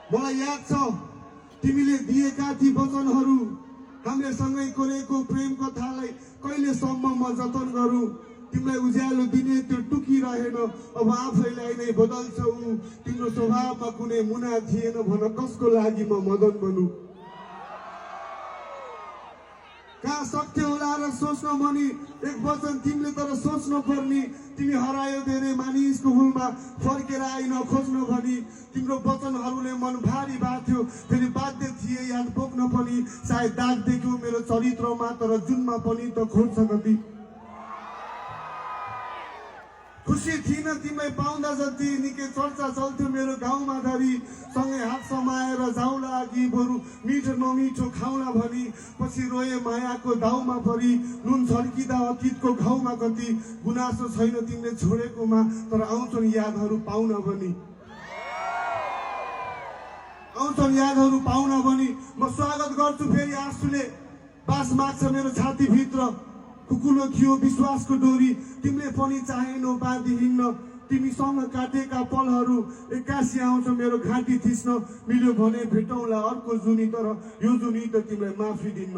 मलाई याद छ तिमीले दिएका ती वचनहरू, हामीले सँगै कोरेको प्रेम कथालाई कहिलेसम्म म जतन गरौँ। तिमीलाई उज्यालो दिने त्यो टुकिरहेन, अब आफैलाई नै बदल्छौ। तिम्रो स्वभावमा कुनै मुना थिएन, भन कसको लागि म मदन बनूँ। कहाँ सक्थ्यो होला र सोच्न मनी एक वचन तिमीले तर सोच्नु पर्ने। तिमी हरायो धेरै मानिसको हुलमा, फर्केर आइन खोज्नु भनी। तिम्रो वचनहरूले मन भारी बाथ्यो, फेरि बाध्य थिए याद बोक्न पनि। सायद दाग देख्यो मेरो चरित्रमा, तर जुनमा पनि त खोज्छ कति। खुसी थिइन तिमीलाई पाउँदा जति, निकै चर्चा चल्थ्यो मेरो गाउँमा धरी। सँगै हात समाएर जाउँला अघि, बरु मिठो नमिठो खाउँला भनी। पछि रोए मायाको दाउमा परी, नुन छर्किँदा अतीतको घाउमा कति। गुनासो छैन तिमीले छोडेकोमा, तर आउँछन् यादहरू पाउन भनी। आउँछन् यादहरू पाउन भनी। म स्वागत गर्छु फेरि आँसुले, बास माग्छ मेरो छातीभित्र। खुकुलो थियो विश्वासको डोरी, तिमीले पनि चाहेनौ बाँधी हिँड्न। तिमीसँग काटेका पलहरू एक्कासी आउँछ मेरो घाँटी थिच्न। मिल्यो भने भेटौँला अर्को जुनी, तर यो जुनी त तिमीलाई माफी दिन्न।